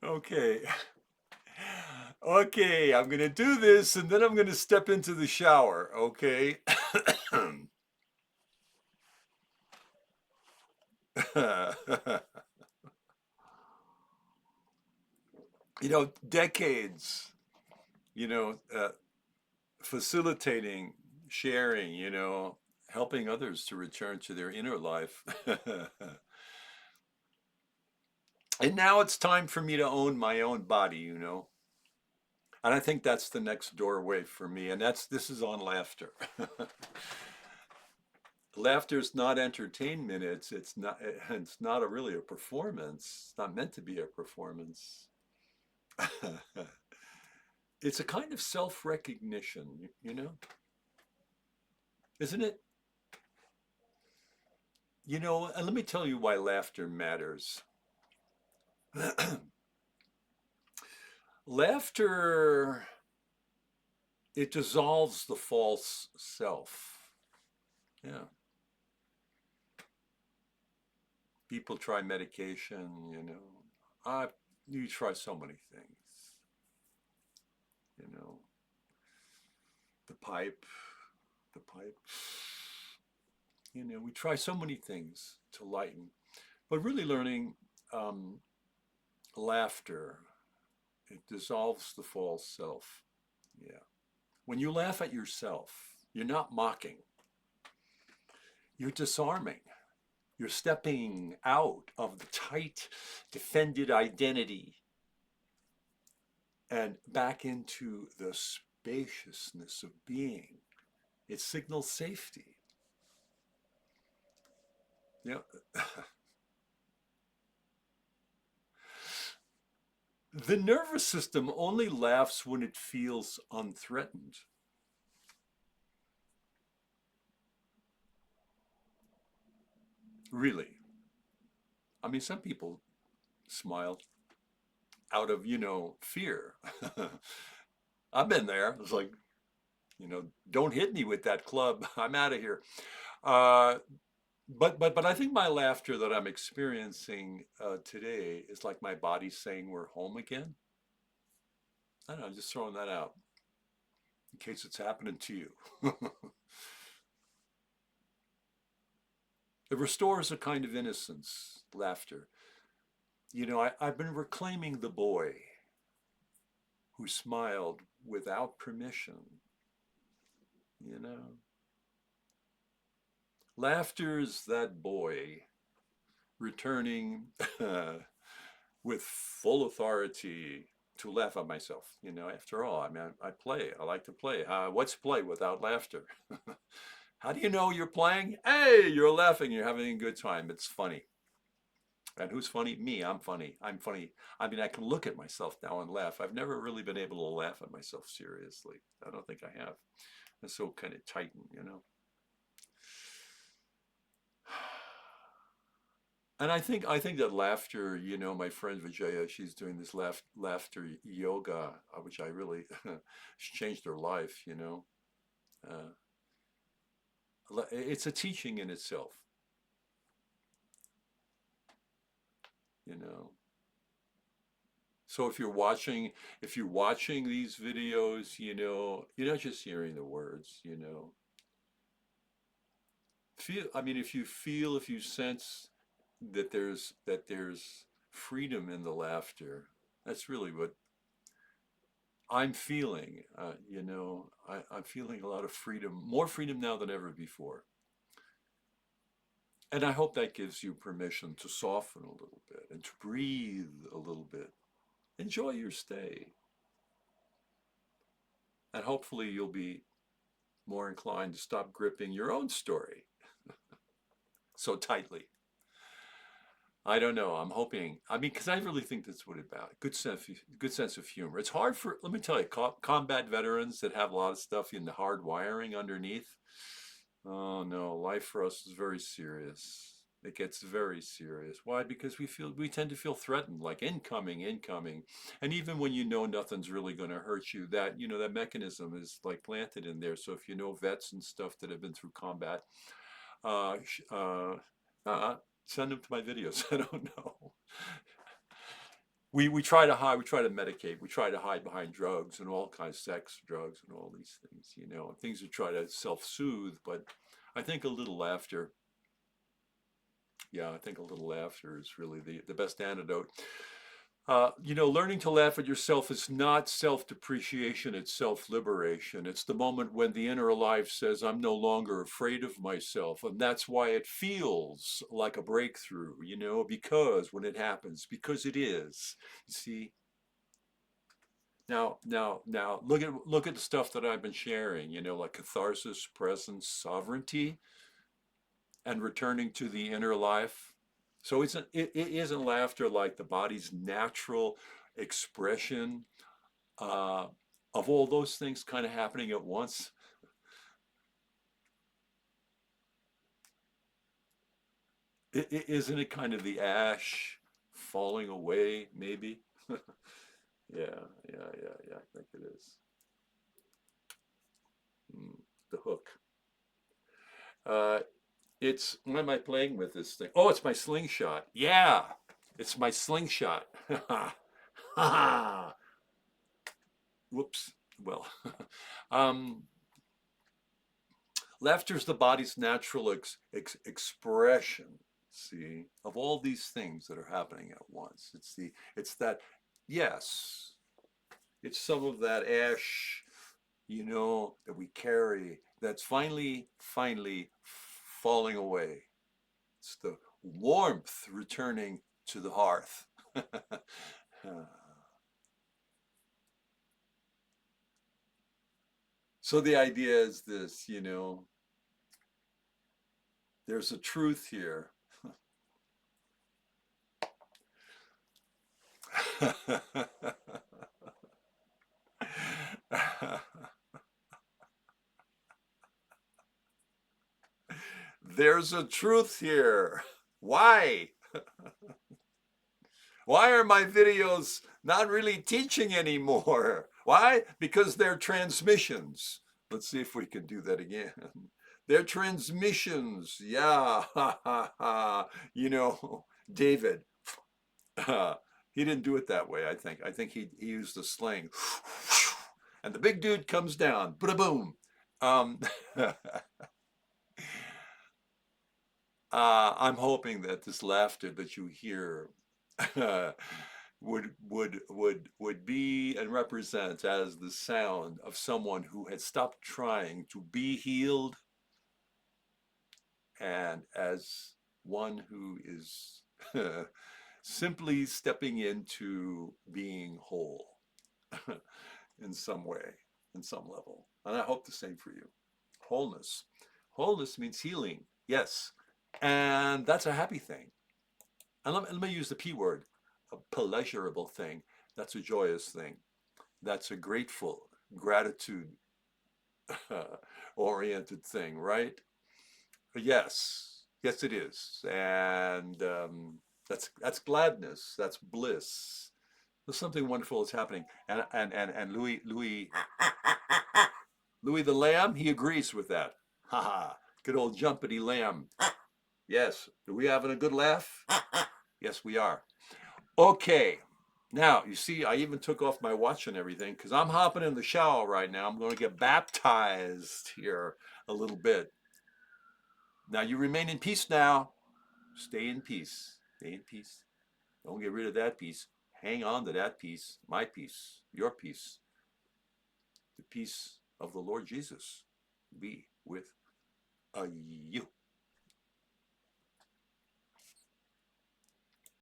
Okay. Okay, I'm gonna do this and then I'm gonna step into the shower, okay? Decades, you know, facilitating, sharing, helping others to return to their inner life. And now it's time for me to own my own body. And I think that's the next doorway for me. And this is on laughter. Laughter is not entertainment. It's not really a performance. It's not meant to be a performance. It's a kind of self-recognition, isn't it? And let me tell you why laughter matters. Laughter, it dissolves the false self. Yeah. People try medication. I you try so many things, you know. The pipe, the pipe. We try so many things to lighten, but really learning um, laughter, it dissolves the false self. Yeah. When you laugh at yourself, you're not mocking, you're disarming. You're stepping out of the tight, defended identity and back into the spaciousness of being. It signals safety. Yeah. The nervous system only laughs when it feels unthreatened. Really. I mean, some people smile out of, fear. I've been there. It's like, don't hit me with that club. I'm out of here. Uh, but I think my laughter that I'm experiencing today is like my body saying we're home again. I don't know, I'm just throwing that out in case it's happening to you. It restores a kind of innocence, laughter. I've been reclaiming the boy who smiled without permission. You know, Laughter's that boy returning with full authority to laugh at myself. After all, I mean, I play. I like to play. What's play without laughter? How do you know you're playing? Hey, you're laughing. You're having a good time. It's funny. And who's funny? Me. I'm funny. I'm funny. I mean, I can look at myself now and laugh. I've never really been able to laugh at myself seriously. I don't think I have. It's so kind of tightened. And I think that laughter, my friend Vijaya, she's doing this laughter yoga, which I really she's changed her life. Uh, it's a teaching in itself, you know. So if you're watching these videos, you're not just hearing the words. I mean, if you sense that there's freedom in the laughter, that's really what I'm feeling. I'm feeling a lot of freedom, more freedom now than ever before. And I hope that gives you permission to soften a little bit and to breathe a little bit. Enjoy your stay. And hopefully you'll be more inclined to stop gripping your own story so tightly. I don't know. I'm hoping. I mean, because I really think that's what it's about. Good sense of humor. It's hard for, let me tell you, combat veterans that have a lot of stuff in the hard wiring underneath. Oh no, life for us is very serious. It gets very serious. Why? Because we tend to feel threatened, like incoming, incoming. And even when nothing's really going to hurt you, that mechanism is like planted in there. So if vets and stuff that have been through combat, Uh, sh- uh, Send them to my videos. I don't know. We try to hide, we try to medicate, we try to hide behind drugs and all kinds of sex, drugs, and all these things, things to try to self-soothe. But I think a little laughter, yeah, I think a little laughter is really the best antidote. Learning to laugh at yourself is not self-depreciation, it's self-liberation. It's the moment when the inner life says, I'm no longer afraid of myself. And that's why it feels like a breakthrough, because when it happens, because it is. You see, now, look at the stuff that I've been sharing, like catharsis, presence, sovereignty, and returning to the inner life. So it isn't laughter like the body's natural expression uh, of all those things kind of happening at once. Isn't it kind of the ash falling away, maybe? Yeah, yeah. I think it is. The hook. Uh, it's What am I playing with this thing? Oh, it's my slingshot. Yeah, it's my slingshot. Whoops. Well, um, laughter is the body's natural expression. See, of all these things that are happening at once. It's that. Yes, it's some of that ash, that we carry that's finally falling away. It's the warmth returning to the hearth. So the idea is this, there's a truth here. There's a truth here. Why? Why are my videos not really teaching anymore? Why? Because they're transmissions. Let's see if we can do that again. They're transmissions. Yeah. David, he didn't do it that way, I think. I think he used the sling. And the big dude comes down. Ba-boom. Um, I'm hoping that this laughter that you hear would be and represent as the sound of someone who had stopped trying to be healed, and as one who is simply stepping into being whole in some way, in some level. And I hope the same for you. Wholeness. Wholeness means healing, yes. And that's a happy thing. And let me use the P word, a pleasurable thing. That's a joyous thing. That's a grateful, gratitude oriented thing, right? Yes, yes, it is. And that's gladness. That's bliss. There's something wonderful is happening. And Louis the Lamb, he agrees with that. Ha ha. Good old jumpity lamb. Yes. Are we having a good laugh? Yes, we are. Okay. Now, you see, I even took off my watch and everything because I'm hopping in the shower right now. I'm going to get baptized here a little bit. Now, you remain in peace now. Stay in peace. Stay in peace. Don't get rid of that peace. Hang on to that peace, my peace, your peace, the peace of the Lord Jesus be with you.